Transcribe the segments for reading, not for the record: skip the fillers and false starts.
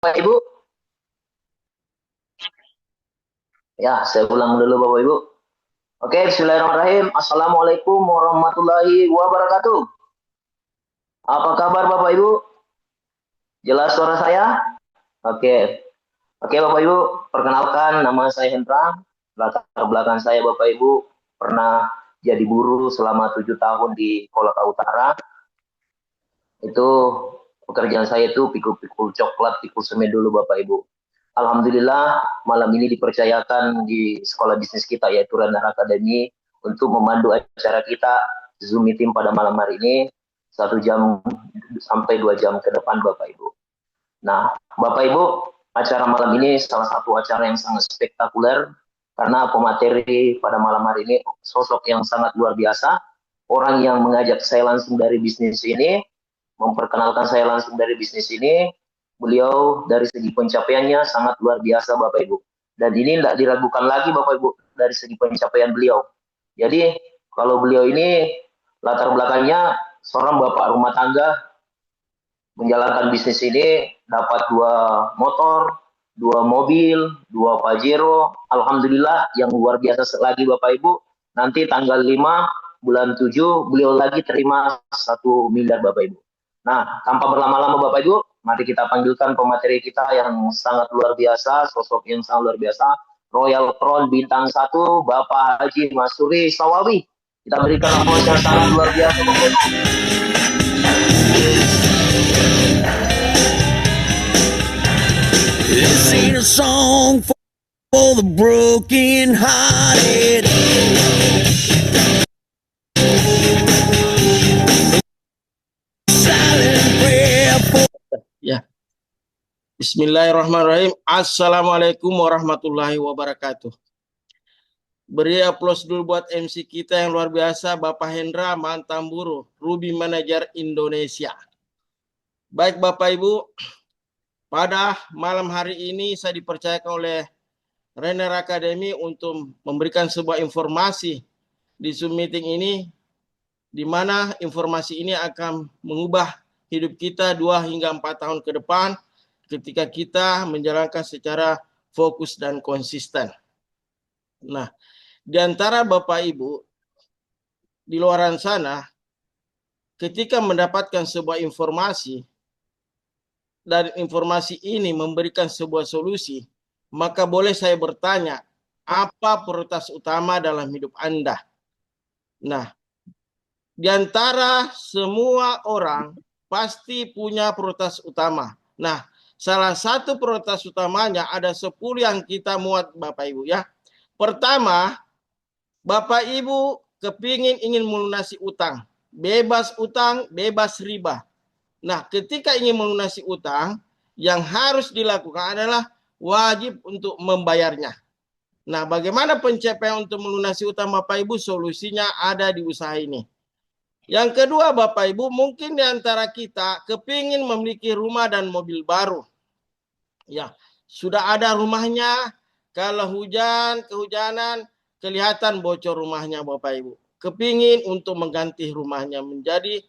Bapak Ibu. Ya, saya ulang dulu Bapak Ibu. Oke, bismillahirrahmanirrahim. Assalamualaikum warahmatullahi wabarakatuh. Apa kabar Bapak Ibu? Jelas suara saya? Oke. Oke Bapak Ibu, perkenalkan nama saya Hendra. Latar belakang saya Bapak Ibu pernah jadi buruh selama 7 tahun di Kolaka Utara. Itu pekerjaan saya itu pikul-pikul coklat, pikul semen dulu Bapak Ibu. Alhamdulillah malam ini dipercayakan di sekolah bisnis kita yaitu Radar Academy untuk memandu acara kita Zoom meeting pada malam hari ini 1 jam sampai 2 jam ke depan Bapak Ibu. Nah Bapak Ibu, acara malam ini salah satu acara yang sangat spektakuler karena pemateri pada malam hari ini sosok yang sangat luar biasa, orang yang mengajak saya langsung dari bisnis ini, memperkenalkan saya langsung dari bisnis ini. Beliau dari segi pencapaiannya sangat luar biasa Bapak Ibu. Dan ini tidak diragukan lagi Bapak Ibu dari segi pencapaian beliau. Jadi kalau beliau ini latar belakangnya seorang bapak rumah tangga menjalankan bisnis ini dapat 2 motor, 2 mobil, 2 Pajero. Alhamdulillah yang luar biasa lagi Bapak Ibu. Nanti tanggal 5 bulan 7 beliau lagi terima 1 miliar Bapak Ibu. Nah, tanpa berlama-lama Bapak Ibu, mari kita panggilkan pemateri kita yang sangat luar biasa, sosok yang sangat luar biasa, Royal Crown Bintang 1, Bapak Haji Masuri Sawawi. Kita berikan aplaus yang sangat luar biasa Bapak Ibu. This ain't a song for the broken hearted. Silent prayer for... Ya. Bismillahirrahmanirrahim. Assalamualaikum warahmatullahi wabarakatuh. Beri aplaus dulu buat MC kita yang luar biasa, Bapak Hendra Mantamburu, Ruby Manager Indonesia. Baik Bapak Ibu, pada malam hari ini saya dipercayakan oleh Renner Academy untuk memberikan sebuah informasi di Zoom meeting ini, di mana informasi ini akan mengubah hidup kita 2 hingga 4 tahun ke depan ketika kita menjalankan secara fokus dan konsisten. Nah, di antara Bapak Ibu di luar sana, ketika mendapatkan sebuah informasi dan informasi ini memberikan sebuah solusi, maka boleh saya bertanya, apa prioritas utama dalam hidup Anda? Nah, di antara semua orang pasti punya prioritas utama. Nah, salah satu prioritas utamanya ada 10 yang kita muat Bapak Ibu ya. Pertama, Bapak Ibu ingin melunasi utang. Bebas utang, bebas riba. Nah, ketika ingin melunasi utang, yang harus dilakukan adalah wajib untuk membayarnya. Nah, bagaimana pencapaian untuk melunasi utang Bapak Ibu? Solusinya ada di usaha ini. Yang kedua Bapak Ibu, mungkin di antara kita kepingin memiliki rumah dan mobil baru. Ya, sudah ada rumahnya, kalau kehujanan, kelihatan bocor rumahnya Bapak Ibu. Kepingin untuk mengganti rumahnya menjadi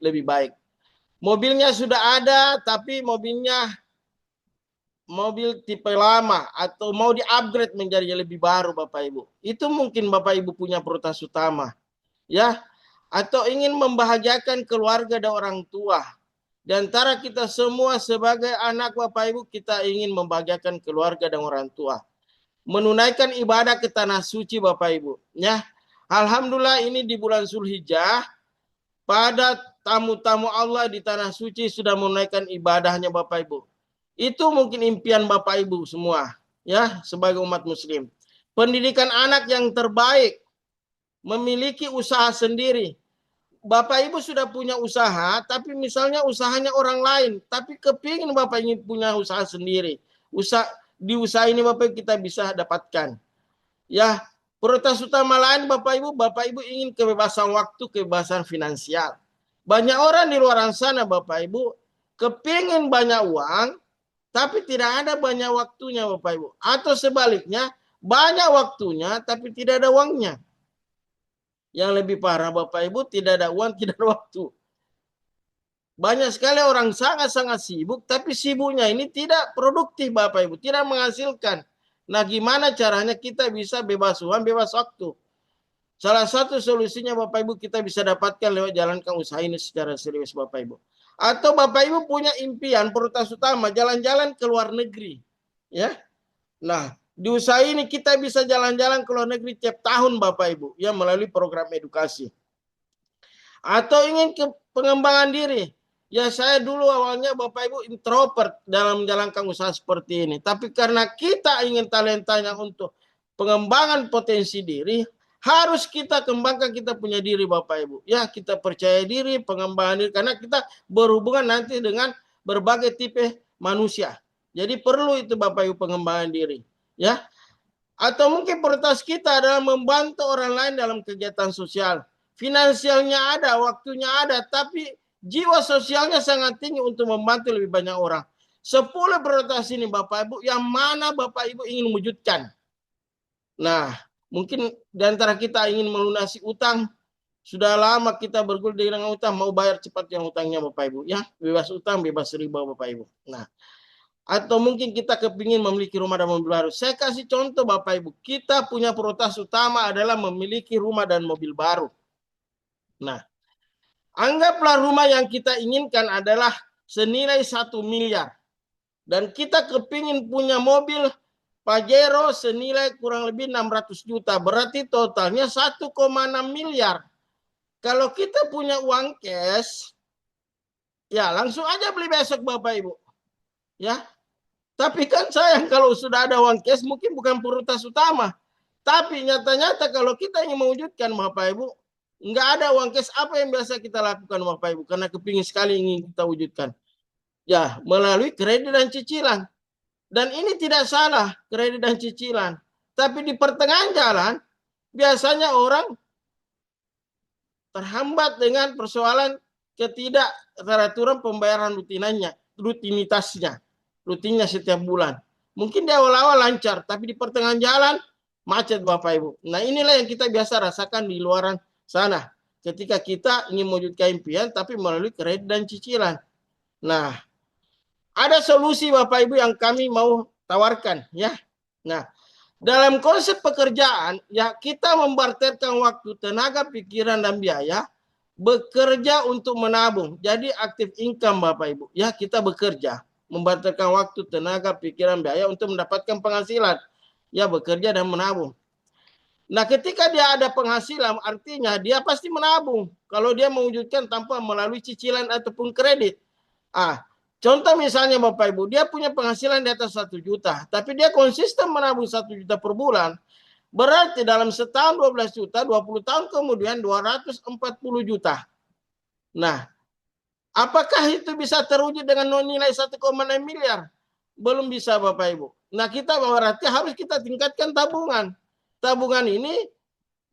lebih baik. Mobilnya sudah ada, tapi mobil tipe lama atau mau di-upgrade menjadi lebih baru Bapak Ibu. Itu mungkin Bapak Ibu punya prioritas utama. Ya, atau ingin membahagiakan keluarga dan orang tua. Di antara kita semua sebagai anak Bapak Ibu, kita ingin membahagiakan keluarga dan orang tua. Menunaikan ibadah ke tanah suci Bapak Ibu. Ya, alhamdulillah ini di bulan Zulhijjah, pada tamu-tamu Allah di tanah suci sudah menunaikan ibadahnya Bapak Ibu. Itu mungkin impian Bapak Ibu semua, ya, sebagai umat muslim. Pendidikan anak yang terbaik, memiliki usaha sendiri. Bapak Ibu sudah punya usaha, tapi misalnya usahanya orang lain, tapi kepingin Bapak ingin punya usaha sendiri. Di usaha ini Bapak kita bisa dapatkan. Ya, prioritas utama lain Bapak Ibu ingin kebebasan waktu, kebebasan finansial. Banyak orang di luar sana Bapak Ibu kepingin banyak uang, tapi tidak ada banyak waktunya Bapak Ibu. Atau sebaliknya, banyak waktunya, tapi tidak ada uangnya. Yang lebih parah Bapak Ibu, tidak ada uang, tidak ada waktu. Banyak sekali orang sangat-sangat sibuk, tapi sibuknya ini tidak produktif Bapak Ibu, tidak menghasilkan. Nah, gimana caranya kita bisa bebas uang, bebas waktu? Salah satu solusinya Bapak Ibu kita bisa dapatkan lewat jalankan usaha ini secara serius Bapak Ibu. Atau Bapak Ibu punya impian prioritas utama jalan-jalan ke luar negeri, ya. Nah, di usaha ini kita bisa jalan-jalan ke luar negeri tiap tahun Bapak Ibu, ya melalui program edukasi. Atau ingin ke pengembangan diri. Ya saya dulu awalnya Bapak Ibu introvert dalam menjalankan usaha seperti ini. Tapi karena kita ingin talentanya untuk pengembangan potensi diri, harus kita kembangkan kita punya diri Bapak Ibu. Ya kita percaya diri, pengembangan diri. Karena kita berhubungan nanti dengan berbagai tipe manusia. Jadi perlu itu Bapak Ibu pengembangan diri. Ya. Atau mungkin prioritas kita adalah membantu orang lain dalam kegiatan sosial. Finansialnya ada, waktunya ada, tapi jiwa sosialnya sangat tinggi untuk membantu lebih banyak orang. 10 prioritas ini Bapak Ibu, yang mana Bapak Ibu ingin wujudkan? Nah, mungkin di antara kita ingin melunasi utang. Sudah lama kita bergulir dengan utang, mau bayar cepat yang utangnya Bapak Ibu. Ya, bebas utang, bebas riba Bapak Ibu. Nah, atau mungkin kita kepingin memiliki rumah dan mobil baru. Saya kasih contoh Bapak Ibu. Kita punya prioritas utama adalah memiliki rumah dan mobil baru. Nah, anggaplah rumah yang kita inginkan adalah senilai 1 miliar. Dan kita kepingin punya mobil Pajero senilai kurang lebih 600 juta. Berarti totalnya 1,6 miliar. Kalau kita punya uang cash, ya langsung aja beli besok Bapak Ibu. Ya, tapi kan sayang kalau sudah ada uang cash mungkin bukan prioritas utama. Tapi nyata-nyata kalau kita ingin mewujudkan Bapak Ibu, nggak ada uang cash, apa yang biasa kita lakukan Bapak Ibu? Karena kepingin sekali ingin kita wujudkan. Ya, melalui kredit dan cicilan. Dan ini tidak salah, kredit dan cicilan. Tapi di pertengahan jalan, biasanya orang terhambat dengan persoalan ketidakteraturan pembayaran rutinitasnya. Rutinnya setiap bulan. Mungkin di awal-awal lancar, tapi di pertengahan jalan macet Bapak Ibu. Nah inilah yang kita biasa rasakan di luaran sana. Ketika kita ingin mewujudkan impian, tapi melalui kredit dan cicilan. Nah, ada solusi Bapak Ibu yang kami mau tawarkan. Ya. Nah, dalam konsep pekerjaan, ya kita membarterkan waktu, tenaga, pikiran, dan biaya, bekerja untuk menabung. Jadi aktif income Bapak Ibu. Ya kita bekerja. Membarterkan waktu, tenaga, pikiran, biaya untuk mendapatkan penghasilan. Ya bekerja dan menabung. Nah ketika dia ada penghasilan artinya dia pasti menabung. Kalau dia mewujudkan tanpa melalui cicilan ataupun kredit. Contoh misalnya Bapak Ibu, dia punya penghasilan di atas 1 juta. Tapi dia konsisten menabung 1 juta per bulan. Berarti dalam setahun 12 juta, 20 tahun kemudian 240 juta. Nah, apakah itu bisa terwujud dengan nilai 1,6 miliar? Belum bisa Bapak Ibu. Nah kita berarti harus kita tingkatkan tabungan. Tabungan ini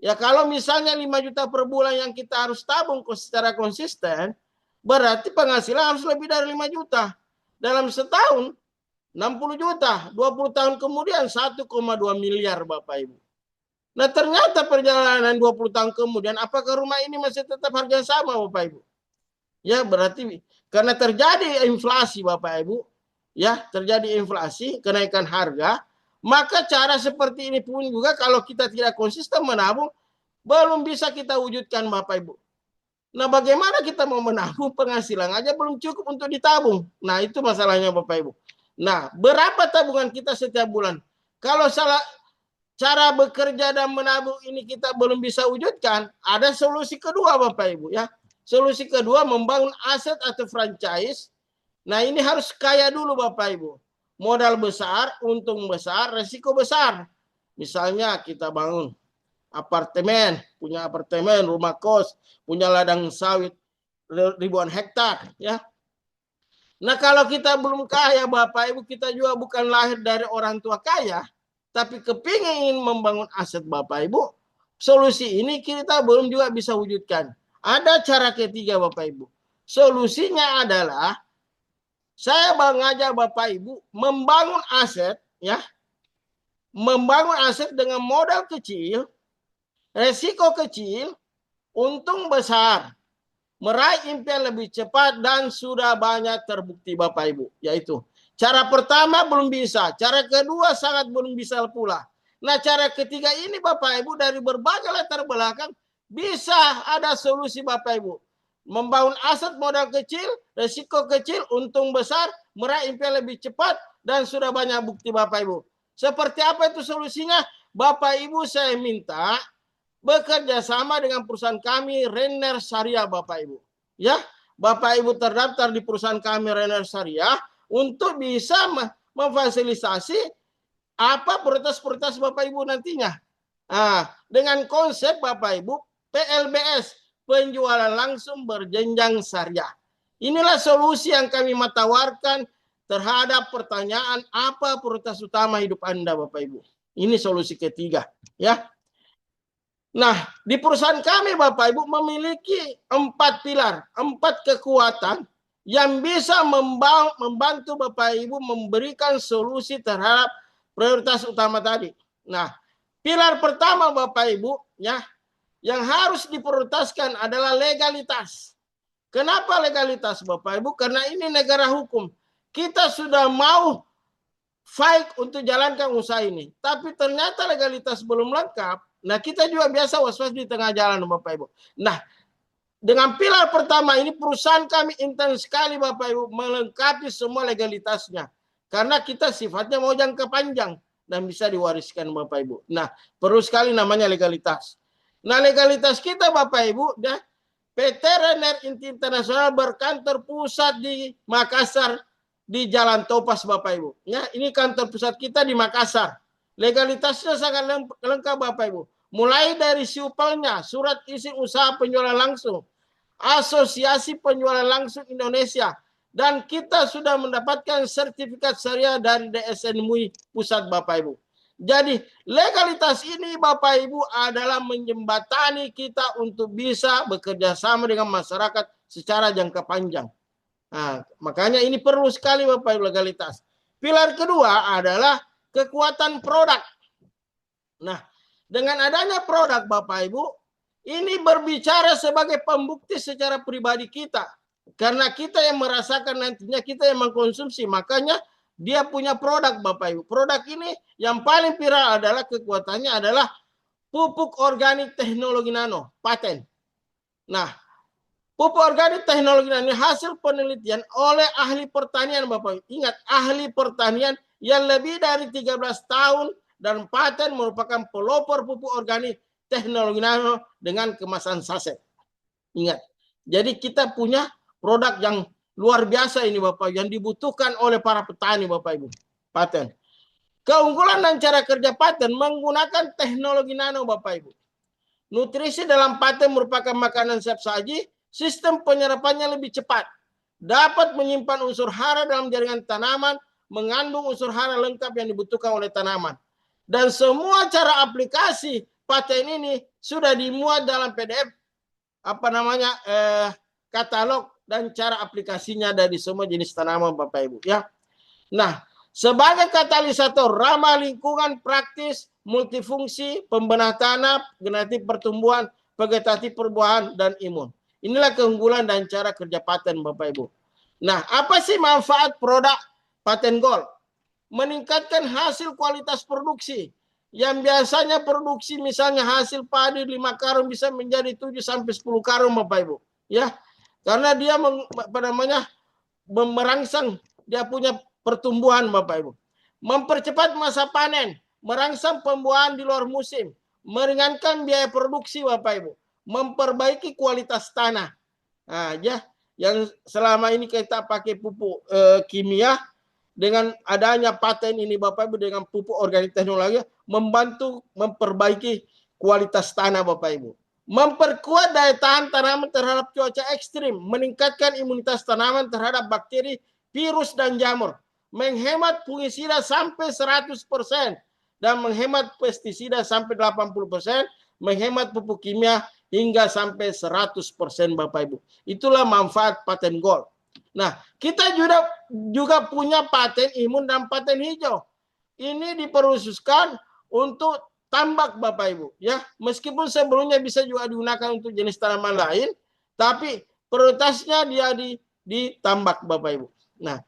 ya kalau misalnya 5 juta per bulan yang kita harus tabung secara konsisten, berarti penghasilan harus lebih dari 5 juta. Dalam setahun 60 juta, 20 tahun kemudian 1,2 miliar Bapak Ibu. Nah ternyata perjalanan 20 tahun kemudian apakah rumah ini masih tetap harga sama Bapak Ibu? Ya berarti karena terjadi inflasi Bapak Ibu, ya terjadi inflasi, kenaikan harga, maka cara seperti ini pun juga kalau kita tidak konsisten menabung, belum bisa kita wujudkan Bapak Ibu. Nah bagaimana kita mau menabung, penghasilan aja belum cukup untuk ditabung. Nah itu masalahnya Bapak Ibu. Nah berapa tabungan kita setiap bulan? Kalau salah cara bekerja dan menabung ini kita belum bisa wujudkan, ada solusi kedua Bapak Ibu ya. Solusi kedua membangun aset atau franchise. Nah ini harus kaya dulu Bapak Ibu. Modal besar, untung besar, resiko besar. Misalnya kita bangun apartemen, punya apartemen, rumah kos, punya ladang sawit ribuan hektar ya. Nah kalau kita belum kaya Bapak Ibu, kita juga bukan lahir dari orang tua kaya, tapi kepingin membangun aset Bapak Ibu, solusi ini kita belum juga bisa wujudkan. Ada cara ketiga Bapak Ibu. Solusinya adalah saya mengajak Bapak Ibu membangun aset ya. Membangun aset dengan modal kecil, resiko kecil, untung besar. meraih impian lebih cepat dan sudah banyak terbukti Bapak Ibu. Yaitu cara pertama belum bisa, cara kedua sangat belum bisa pula. Nah cara ketiga ini Bapak Ibu dari berbagai latar belakang bisa ada solusi Bapak Ibu. Membangun aset modal kecil, resiko kecil, untung besar, meraih impian lebih cepat, dan sudah banyak bukti Bapak Ibu. Seperti apa itu solusinya? Bapak Ibu saya minta bekerja sama dengan perusahaan kami Renner Syariah Bapak Ibu. Ya, Bapak Ibu terdaftar di perusahaan kami Renner Syariah untuk bisa memfasilitasi apa prioritas-prioritas Bapak Ibu nantinya. Nah, dengan konsep Bapak Ibu PLBS, penjualan langsung berjenjang syariah. Inilah solusi yang kami tawarkan terhadap pertanyaan apa prioritas utama hidup Anda Bapak Ibu. Ini solusi ketiga, ya. Nah, di perusahaan kami Bapak Ibu memiliki 4 pilar, 4 kekuatan yang bisa membantu Bapak Ibu memberikan solusi terhadap prioritas utama tadi. Nah, pilar pertama Bapak Ibu, ya, yang harus diprioritaskan adalah legalitas. Kenapa legalitas Bapak Ibu? Karena ini negara hukum. Kita sudah mau fight untuk jalankan usaha ini. Tapi ternyata legalitas belum lengkap. Nah kita juga biasa was-was di tengah jalan Bapak Ibu. Nah dengan pilar pertama ini perusahaan kami intens sekali Bapak Ibu melengkapi semua legalitasnya. Karena kita sifatnya mau jangka panjang dan bisa diwariskan Bapak Ibu. Nah perlu sekali namanya legalitas. Nah legalitas kita Bapak Ibu, ya, PT Renner Internasional berkantor pusat di Makassar di Jalan Topas Bapak Ibu. Ya, ini kantor pusat kita di Makassar. Legalitasnya sangat lengkap Bapak Ibu. Mulai dari siupelnya, surat izin usaha penjualan langsung, Asosiasi Penjualan Langsung Indonesia, dan kita sudah mendapatkan sertifikat syariah dari DSN MUI Pusat Bapak Ibu. Jadi legalitas ini Bapak Ibu adalah menjembatani kita untuk bisa bekerja sama dengan masyarakat secara jangka panjang. Nah, makanya ini perlu sekali Bapak Ibu legalitas. Pilar kedua adalah kekuatan produk. Nah, dengan adanya produk Bapak Ibu, ini berbicara sebagai pembukti secara pribadi kita. Karena kita yang merasakan nantinya, kita yang mengkonsumsi, makanya dia punya produk Bapak Ibu. Produk ini yang paling viral adalah kekuatannya adalah pupuk organik teknologi nano, paten. Nah, pupuk organik teknologi nano hasil penelitian oleh ahli pertanian Bapak Ibu. Ingat, ahli pertanian yang lebih dari 13 tahun dan paten merupakan pelopor pupuk organik teknologi nano dengan kemasan saset. Ingat, jadi kita punya produk yang luar biasa ini Bapak, yang dibutuhkan oleh para petani Bapak Ibu. Paten. Keunggulan dan cara kerja paten menggunakan teknologi nano Bapak Ibu. Nutrisi dalam paten merupakan makanan siap saji, sistem penyerapannya lebih cepat. Dapat menyimpan unsur hara dalam jaringan tanaman, mengandung unsur hara lengkap yang dibutuhkan oleh tanaman. Dan semua cara aplikasi paten ini sudah dimuat dalam PDF katalog dan cara aplikasinya dari semua jenis tanaman Bapak Ibu, ya. Nah, sebagai katalisator ramah lingkungan, praktis, multifungsi, pembenah tanah, genetik pertumbuhan, vegetatif perbuahan, dan imun. Inilah keunggulan dan cara kerja paten Bapak Ibu. Nah, apa sih manfaat produk Paten Gold? Meningkatkan hasil kualitas produksi. Yang biasanya produksi misalnya hasil padi 5 karung bisa menjadi 7 sampai 10 karung Bapak Ibu, ya. Karena dia merangsang dia punya pertumbuhan Bapak Ibu. Mempercepat masa panen, merangsang pembuahan di luar musim, meringankan biaya produksi Bapak Ibu, memperbaiki kualitas tanah. Nah, ya, yang selama ini kita pakai pupuk kimia, dengan adanya paten ini Bapak Ibu dengan pupuk organik teknologi membantu memperbaiki kualitas tanah Bapak Ibu. Memperkuat daya tahan tanaman terhadap cuaca ekstrim, meningkatkan imunitas tanaman terhadap bakteri, virus, dan jamur, menghemat fungisida sampai 100% dan menghemat pestisida sampai 80%, menghemat pupuk kimia hingga sampai 100% Bapak Ibu. Itulah manfaat Paten Gold. Nah, kita juga punya paten imun dan paten hijau. Ini diperkhususkan untuk tambak Bapak Ibu, ya. Meskipun sebelumnya bisa juga digunakan untuk jenis tanaman lain, tapi prioritasnya dia ditambak Bapak Ibu. Nah,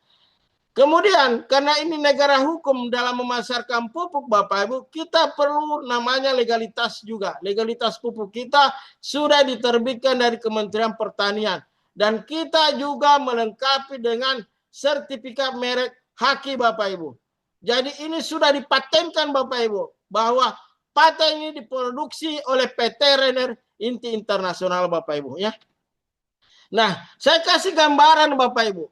kemudian karena ini negara hukum dalam memasarkan pupuk Bapak Ibu, kita perlu namanya legalitas juga. Legalitas pupuk kita sudah diterbitkan dari Kementerian Pertanian. Dan kita juga melengkapi dengan sertifikat merek haki Bapak Ibu. Jadi ini sudah dipatenkan Bapak Ibu, bahwa paten ini diproduksi oleh PT Renner Inti Internasional Bapak Ibu ya. Nah, saya kasih gambaran Bapak Ibu.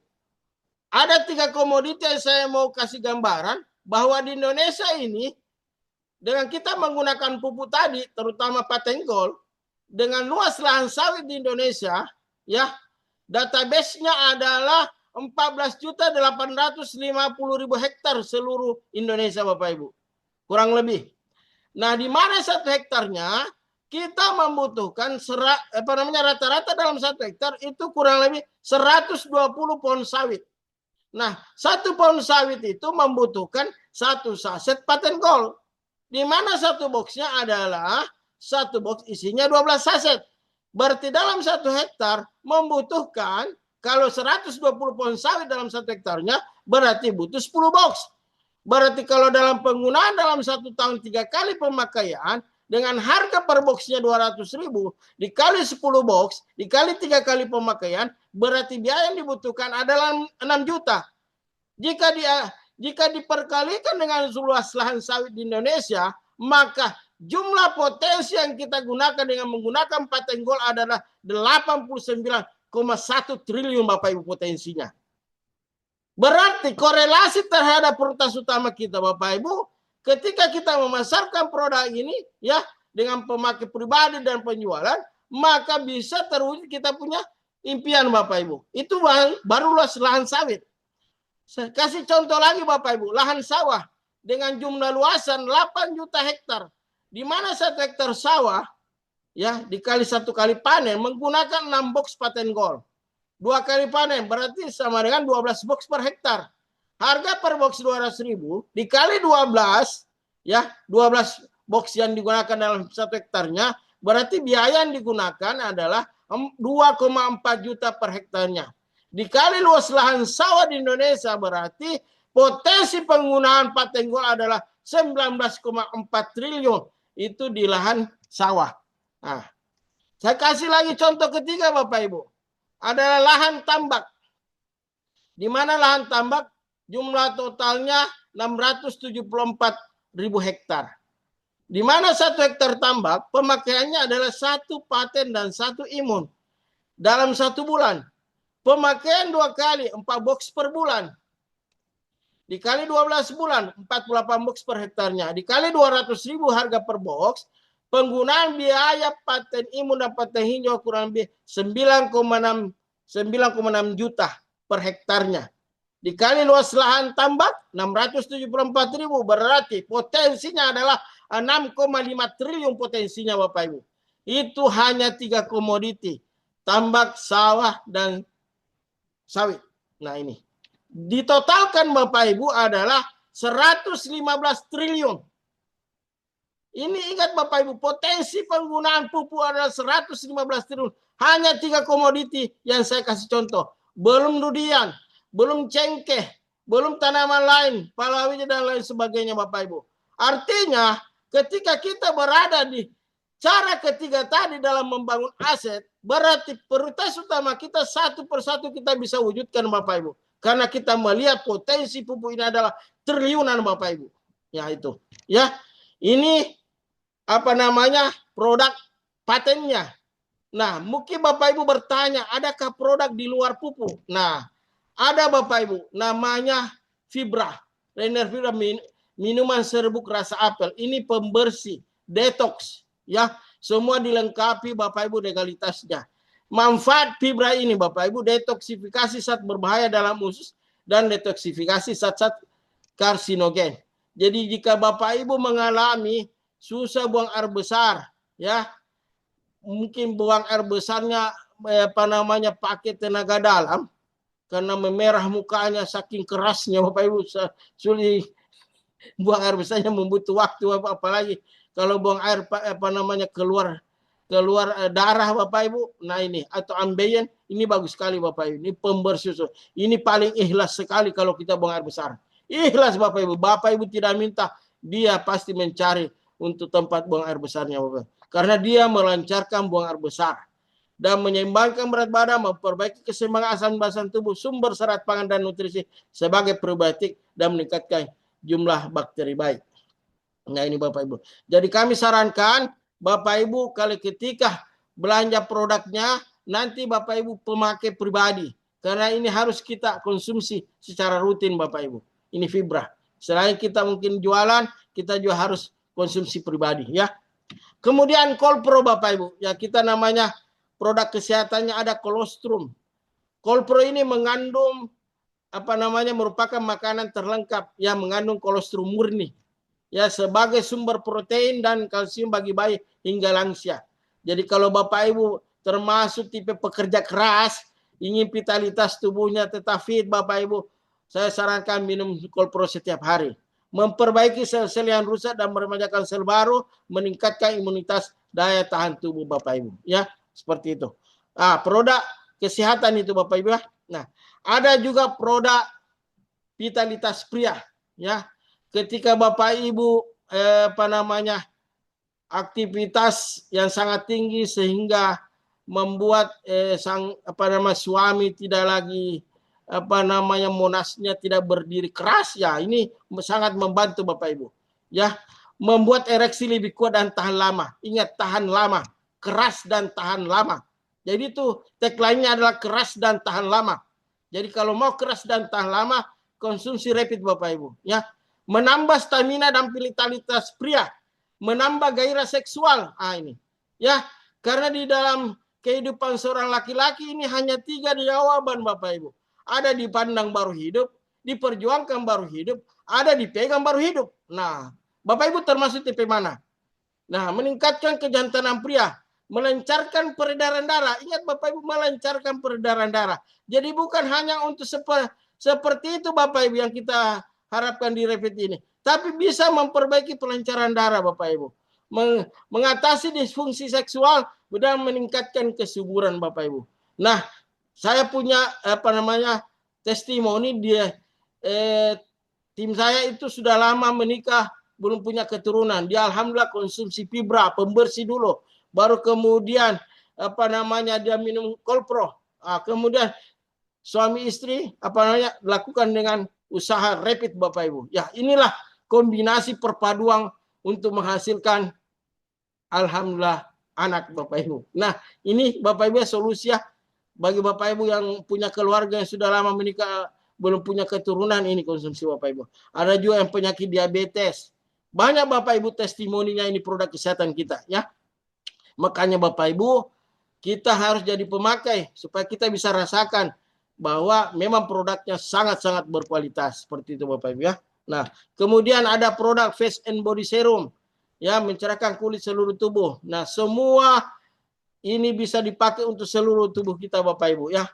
Ada 3 komoditi yang saya mau kasih gambaran, bahwa di Indonesia ini dengan kita menggunakan pupuk tadi, terutama paten gold, dengan luas lahan sawit di Indonesia, ya, database-nya adalah 14.850.000 hektar seluruh Indonesia Bapak Ibu. Kurang lebih. Nah, di mana 1 hektarnya kita membutuhkan rata-rata dalam 1 hektar itu kurang lebih 120 pohon sawit. Nah, 1 pohon sawit itu membutuhkan 1 saset paten gold. Di mana 1 boxnya adalah 1 box isinya 12 saset. Berarti dalam 1 hektar membutuhkan, kalau 120 pohon sawit dalam 1 hektarnya, berarti butuh 10 box. Berarti kalau dalam penggunaan dalam 1 tahun 3 kali pemakaian, dengan harga per boxnya 200.000, dikali 10 box, dikali 3 kali pemakaian, berarti biaya yang dibutuhkan adalah 6 juta. Jika diperkalikan dengan luas lahan sawit di Indonesia, maka jumlah potensi yang kita gunakan dengan menggunakan paten gold adalah 89,1 triliun Bapak Ibu potensinya. Berarti korelasi terhadap prioritas utama kita Bapak Ibu, ketika kita memasarkan produk ini ya dengan pemakai pribadi dan penjualan, maka bisa terwujud kita punya impian Bapak Ibu. Itu baru luas lahan sawit. Saya kasih contoh lagi Bapak Ibu, lahan sawah dengan jumlah luasan 8 juta hektar. Di mana 1 hektar sawah ya dikali 1 kali panen menggunakan 6 box paten gold. 2 kali panen berarti sama dengan 12 box per hektar. Harga per box 200.000 dikali 12 ya, 12 box yang digunakan dalam 1 hektarnya, berarti biaya yang digunakan adalah 2,4 juta per hektarnya. Dikali luas lahan sawah di Indonesia, berarti potensi penggunaan paten gold adalah 19,4 triliun. Itu di lahan sawah. Nah, saya kasih lagi contoh ketiga Bapak Ibu. Adalah lahan tambak. Di mana lahan tambak jumlah totalnya 674.000 hektar. Di mana 1 hektar tambak pemakaiannya adalah 1 paten dan 1 imun. Dalam 1 bulan. Pemakaian 2 kali, 4 box per bulan. Dikali 12 bulan, 48 box per hektarnya. Dikali 200.000 harga per box. Penggunaan biaya paten imun dan paten hijau kurang lebih 9,6 juta per hektarnya. Dikali luas lahan tambak 674.000, berarti potensinya adalah 6,5 triliun potensinya Bapak Ibu. Itu hanya 3 komoditi, tambak, sawah, dan sawit. Nah ini. Ditotalkan Bapak Ibu adalah 115 triliun. Ini ingat Bapak Ibu, potensi penggunaan pupuk adalah 115 triliun. Hanya 3 komoditi yang saya kasih contoh. Belum durian, belum cengkeh, belum tanaman lain, palawija dan lain sebagainya Bapak Ibu. Artinya ketika kita berada di cara ketiga tadi dalam membangun aset, berarti prioritas utama kita satu persatu kita bisa wujudkan Bapak Ibu. Karena kita melihat potensi pupuk ini adalah triliunan Bapak Ibu. Ya itu. Ya, ini produk patennya. Nah, mungkin Bapak Ibu bertanya, adakah produk di luar pupuk? Nah, ada Bapak Ibu, namanya Fibra. Renner Fibra, minuman serbuk rasa apel. Ini pembersih, detox. Ya, semua dilengkapi Bapak Ibu legalitasnya. Manfaat Fibra ini Bapak Ibu, detoksifikasi zat berbahaya dalam usus dan detoksifikasi zat-zat karsinogen. Jadi jika Bapak Ibu mengalami susah buang air besar, ya mungkin buang air besarnya pakai tenaga dalam karena memerah mukanya saking kerasnya Bapak Ibu, sulit buang air besarnya membutuhkan waktu, apalagi kalau buang air keluar keluar darah Bapak Ibu. Nah ini atau ambeien ini bagus sekali Bapak Ibu. Ini pembersih usus. Ini paling ikhlas sekali kalau kita buang air besar. Ikhlas Bapak Ibu. Bapak Ibu tidak minta, dia pasti mencari untuk tempat buang air besarnya Bapak Ibu. Karena dia melancarkan buang air besar dan menyeimbangkan berat badan, memperbaiki keseimbangan asam basan tubuh, sumber serat pangan dan nutrisi sebagai probiotik dan meningkatkan jumlah bakteri baik. Nah ini Bapak Ibu. Jadi kami sarankan Bapak Ibu kalau ketika belanja produknya nanti Bapak Ibu pemakai pribadi. Karena ini harus kita konsumsi secara rutin Bapak Ibu. Ini fibra. Selain kita mungkin jualan, kita juga harus konsumsi pribadi ya. Kemudian Kolpro Bapak Ibu. Ya kita namanya produk kesehatannya ada kolostrum. Kolpro ini mengandung merupakan makanan terlengkap yang mengandung kolostrum murni. Ya sebagai sumber protein dan kalsium bagi bayi hingga lansia. Jadi kalau Bapak Ibu termasuk tipe pekerja keras, ingin vitalitas tubuhnya tetap fit Bapak Ibu, saya sarankan minum Kolpro setiap hari. Memperbaiki sel-sel yang rusak dan meremajakan sel baru, meningkatkan imunitas daya tahan tubuh Bapak Ibu. Ya, seperti itu. Produk kesehatan itu Bapak Ibu. Nah, ada juga produk vitalitas pria, ya. Ketika Bapak Ibu aktivitas yang sangat tinggi sehingga membuat suami tidak lagi monasnya tidak berdiri keras, ya ini sangat membantu Bapak Ibu, ya, membuat ereksi lebih kuat dan tahan lama. Ingat, tahan lama, keras dan tahan lama. Jadi itu tagline-nya adalah keras dan tahan lama. Jadi kalau mau keras dan tahan lama, konsumsi Rapid Bapak Ibu, ya. Menambah stamina dan vitalitas pria, menambah gairah seksual. Ini, ya, karena di dalam kehidupan seorang laki-laki ini hanya 3 jawaban Bapak Ibu. Ada dipandang baru hidup, diperjuangkan baru hidup, ada dipegang baru hidup. Nah, Bapak Ibu termasuk tipe mana? Nah, meningkatkan kejantanan pria, melancarkan peredaran darah. Ingat Bapak Ibu, melancarkan peredaran darah. Jadi bukan hanya untuk seperti itu Bapak Ibu yang kita harapkan di Rapid ini, tapi bisa memperbaiki pelancaran darah Bapak Ibu, mengatasi disfungsi seksual dan meningkatkan kesuburan Bapak Ibu. Nah, saya punya testimoni dia tim saya itu sudah lama menikah belum punya keturunan. Dia alhamdulillah konsumsi fibra pembersih dulu, baru kemudian dia minum Kolpro. Kemudian suami istri lakukan dengan usaha Rapid Bapak Ibu. Ya, inilah kombinasi perpaduan untuk menghasilkan alhamdulillah anak Bapak Ibu. Nah, ini Bapak Ibu solusi ya bagi Bapak Ibu yang punya keluarga yang sudah lama menikah belum punya keturunan, ini konsumsi Bapak Ibu. Ada juga yang penyakit diabetes. Banyak Bapak Ibu testimoninya, ini produk kesehatan kita ya. Makanya Bapak Ibu kita harus jadi pemakai supaya kita bisa rasakan bahwa memang produknya sangat-sangat berkualitas. Seperti itu Bapak Ibu ya. Nah, kemudian ada produk Face and Body Serum, ya, mencerahkan kulit seluruh tubuh. Nah, semua ini bisa dipakai untuk seluruh tubuh kita Bapak Ibu ya.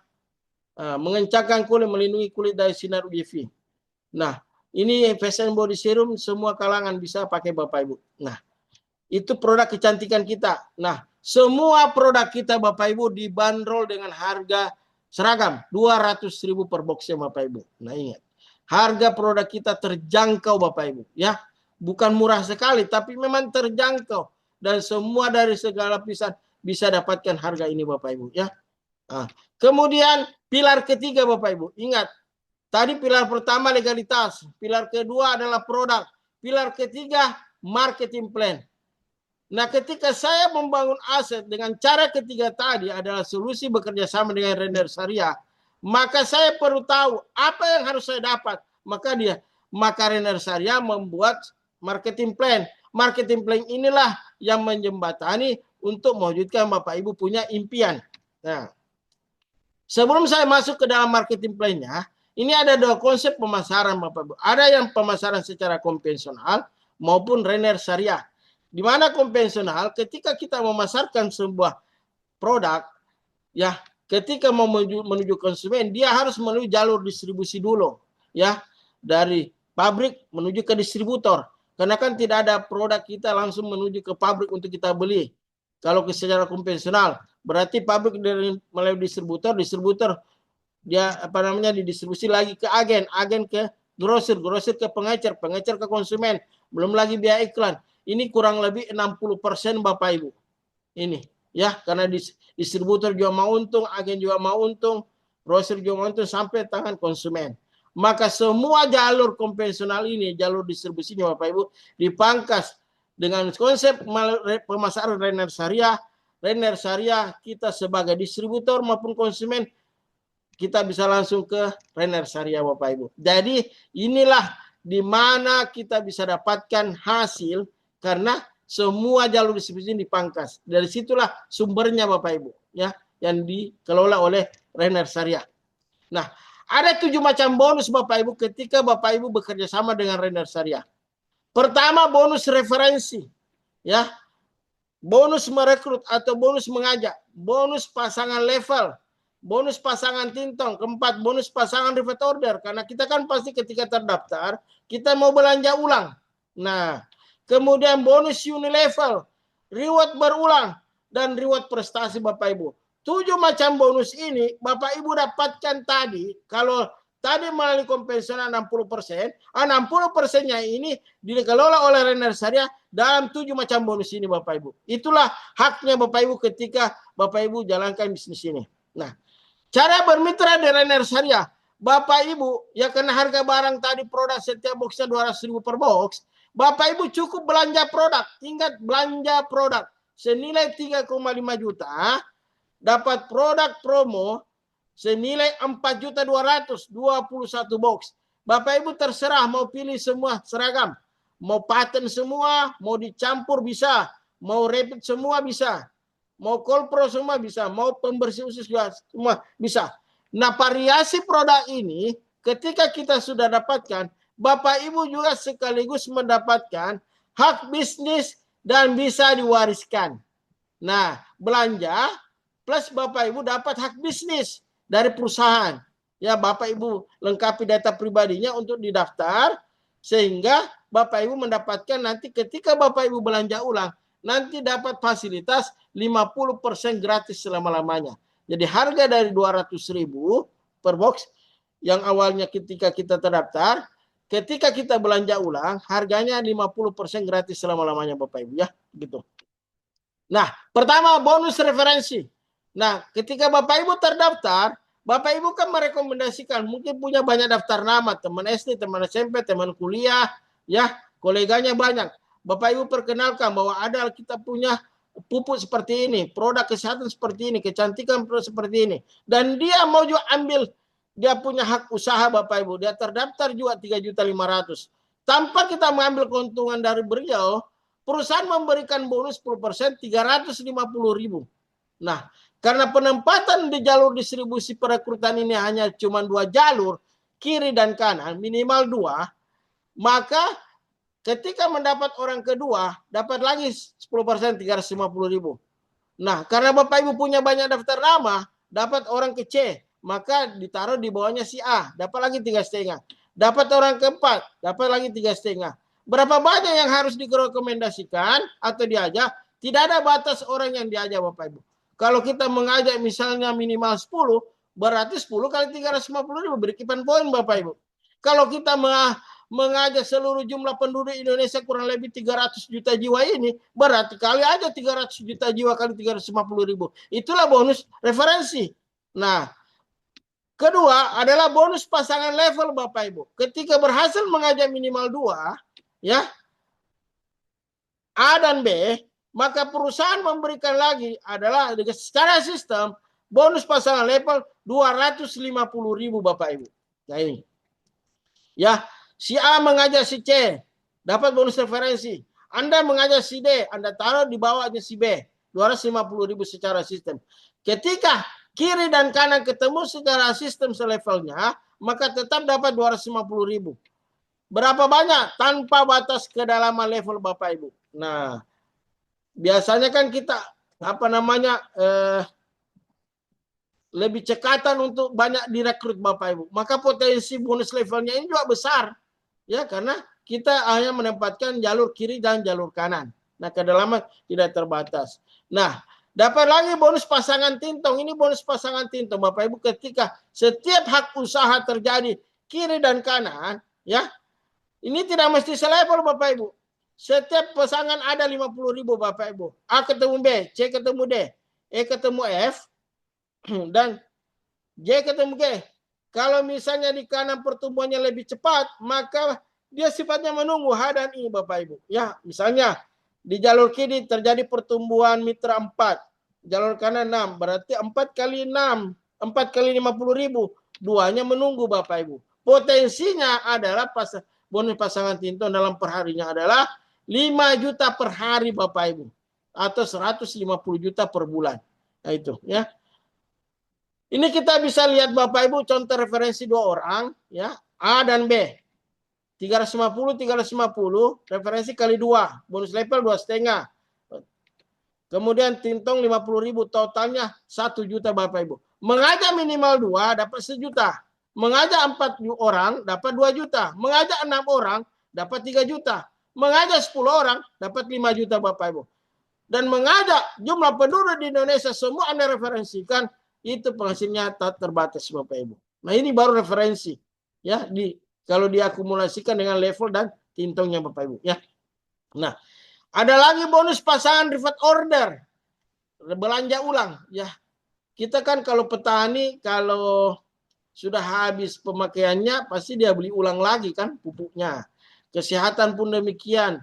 Mengencangkan kulit, melindungi kulit dari sinar UV. Nah, ini Face and Body Serum semua kalangan bisa pakai Bapak Ibu. Nah, itu produk kecantikan kita. Nah, semua produk kita Bapak Ibu dibanderol dengan harga seragam 200.000 per boxnya Bapak Ibu. Nah, ingat, harga produk kita terjangkau Bapak Ibu ya. Bukan murah sekali, tapi memang terjangkau dan semua dari segala lapisan bisa dapatkan harga ini Bapak Ibu ya. Kemudian pilar ketiga Bapak Ibu, ingat, tadi pilar pertama legalitas, pilar kedua adalah produk, pilar ketiga marketing plan. Nah, ketika saya membangun aset dengan cara ketiga tadi adalah solusi bekerja sama dengan Rainier Syariah, maka saya perlu tahu apa yang harus saya dapat. Maka Rainier Syariah membuat marketing plan. Marketing plan inilah yang menjembatani untuk mewujudkan Bapak Ibu punya impian. Nah, sebelum saya masuk ke dalam marketing plan-nya, ini ada 2 konsep pemasaran Bapak Ibu. Ada yang pemasaran secara konvensional maupun Rainier Syariah. Di mana konvensional, ketika kita memasarkan sebuah produk, ya, ketika mau menuju konsumen, dia harus melalui jalur distribusi dulu, ya, dari pabrik menuju ke distributor. Karena kan tidak ada produk kita langsung menuju ke pabrik untuk kita beli. Kalau secara konvensional, berarti pabrik dari melalui distributor dia didistribusi lagi ke agen ke grosir ke pengecer ke konsumen, belum lagi biaya iklan. Ini kurang lebih 60% Bapak Ibu. Ini ya, karena distributor juga mau untung, agen juga mau untung, grosir juga mau untung sampai tangan konsumen. Maka semua jalur konvensional ini, jalur distribusinya Bapak Ibu dipangkas dengan konsep pemasaran Rainer Syariah. Rainer Syariah, kita sebagai distributor maupun konsumen, kita bisa langsung ke Rainer Syariah Bapak Ibu. Jadi inilah di mana kita bisa dapatkan hasil karena semua jalur distribusi dipangkas. Dari situlah sumbernya Bapak Ibu, ya, yang dikelola oleh Rainer Syariah. Nah, ada 7 macam bonus Bapak Ibu ketika Bapak Ibu bekerja sama dengan Rainer Syariah. Pertama, bonus referensi, ya, bonus merekrut atau bonus mengajak, bonus pasangan level, bonus pasangan tintong. Keempat, bonus pasangan repeat order. Karena kita kan pasti ketika terdaftar, kita mau belanja ulang. Nah, kemudian bonus unilevel, reward berulang, dan reward prestasi Bapak Ibu. 7 macam bonus ini Bapak Ibu dapatkan tadi. Kalau tadi melalui konvensional 60%, 60%-nya ini dikelola oleh Rainer Syariah dalam 7 macam bonus ini Bapak Ibu. Itulah haknya Bapak Ibu ketika Bapak Ibu jalankan bisnis ini. Nah, cara bermitra dengan Rainer Syariah, Bapak Ibu, ya karena harga barang tadi produk setiap boxnya 200.000 per box, Bapak Ibu cukup belanja produk, tingkat belanja produk senilai 3,5 juta, dapat produk promo senilai 4.200.000, 21 box. Bapak Ibu terserah mau pilih semua seragam, mau paten semua, mau dicampur bisa, mau repeat semua bisa, mau Colpro semua bisa, mau pembersih usus juga semua bisa. Nah, variasi produk ini ketika kita sudah dapatkan, Bapak Ibu juga sekaligus mendapatkan hak bisnis dan bisa diwariskan. Nah, belanja plus Bapak Ibu dapat hak bisnis dari perusahaan. Ya, Bapak Ibu lengkapi data pribadinya untuk didaftar sehingga Bapak Ibu mendapatkan nanti ketika Bapak Ibu belanja ulang nanti dapat fasilitas 50% gratis selama-lamanya. Jadi harga dari 200.000 per box yang awalnya ketika kita terdaftar, ketika kita belanja ulang harganya 50% gratis selama-lamanya Bapak Ibu ya, gitu. Nah, pertama bonus referensi. Nah, ketika Bapak Ibu terdaftar, Bapak Ibu kan merekomendasikan, mungkin punya banyak daftar nama, teman SD, teman SMP, teman kuliah, ya, koleganya banyak. Bapak Ibu perkenalkan bahwa ada kita punya pupuk seperti ini, produk kesehatan seperti ini, kecantikan produk seperti ini. Dan dia mau juga ambil, dia punya hak usaha Bapak Ibu, dia terdaftar juga 3.500.000. Tanpa kita mengambil keuntungan dari beliau, perusahaan memberikan bonus 10%, 350.000. Nah, karena penempatan di jalur distribusi perekrutan ini hanya cuma 2 jalur, kiri dan kanan, minimal 2, maka ketika mendapat orang kedua, dapat lagi 10%, 350.000. Nah, karena Bapak Ibu punya banyak daftar nama, dapat orang ke C, maka ditaruh di bawahnya si A, dapat lagi 3,5. Dapat orang keempat, dapat lagi 3,5. Berapa banyak yang harus direkomendasikan atau diajak? Tidak ada batas orang yang diajak Bapak Ibu. Kalau kita mengajak misalnya minimal 10, berarti 10 kali 350.000 berikan poin Bapak Ibu. Kalau kita mengajak seluruh jumlah penduduk Indonesia kurang lebih 300 juta jiwa ini, berarti kali aja 300 juta jiwa kali 350.000. Itulah bonus referensi. Nah, kedua adalah bonus pasangan level Bapak Ibu. Ketika berhasil mengajak minimal 2, ya, A dan B, maka perusahaan memberikan lagi adalah secara sistem bonus pasangan level 250.000 Bapak Ibu. Nah ini. Ya, si A mengajak si C, dapat bonus referensi. Anda mengajak si D, Anda taruh di bawahnya si B, 250.000 secara sistem. Ketika kiri dan kanan ketemu secara sistem selevelnya, maka tetap dapat 250.000. Berapa banyak? Tanpa batas kedalaman level Bapak Ibu. Nah, biasanya kan kita lebih cekatan untuk banyak direkrut Bapak Ibu. Maka potensi bonus levelnya ini juga besar. Ya, karena kita hanya menempatkan jalur kiri dan jalur kanan. Nah, kedalaman tidak terbatas. Nah, dapat lagi bonus pasangan tintong. Ini bonus pasangan tintong, Bapak Ibu, ketika setiap hak usaha terjadi kiri dan kanan, ya. Ini tidak mesti selevel, Bapak Ibu. Setiap pasangan ada 50.000, Bapak Ibu. A ketemu B, C ketemu D, E ketemu F, dan J ketemu G. Kalau misalnya di kanan pertumbuhannya lebih cepat, maka dia sifatnya menunggu H dan I, Bapak Ibu. Ya, misalnya di jalur kiri terjadi pertumbuhan mitra 4, jalur kanan 6, berarti 4 kali 6, 4 kali 50.000, duanya menunggu, Bapak Ibu. Potensinya adalah bonus pasangan tintong dalam perharinya adalah 5 juta per hari, Bapak Ibu, atau 150 juta per bulan. Nah itu, ya. Ini kita bisa lihat, Bapak Ibu, contoh referensi 2 orang, ya, A dan B. 350, 350, referensi kali 2, bonus level 2,5. Kemudian tintong 50.000, totalnya 1 juta, Bapak Ibu. Mengajak minimal 2 dapat 1 juta. Mengajak 4 orang dapat 2 juta. Mengajak 6 orang dapat 3 juta. Mengajak 10 orang dapat 5 juta, Bapak Ibu. Dan mengajak jumlah penduduk di Indonesia semua Anda referensikan, itu penghasilnya tak terbatas, Bapak Ibu. Nah, ini baru referensi, ya, kalau diakumulasikan dengan level dan tintongnya, Bapak Ibu, ya. Nah, ada lagi bonus pasangan reverse order, belanja ulang, ya. Kita kan kalau petani, kalau sudah habis pemakaiannya pasti dia beli ulang lagi kan pupuknya. Kesehatan pun demikian,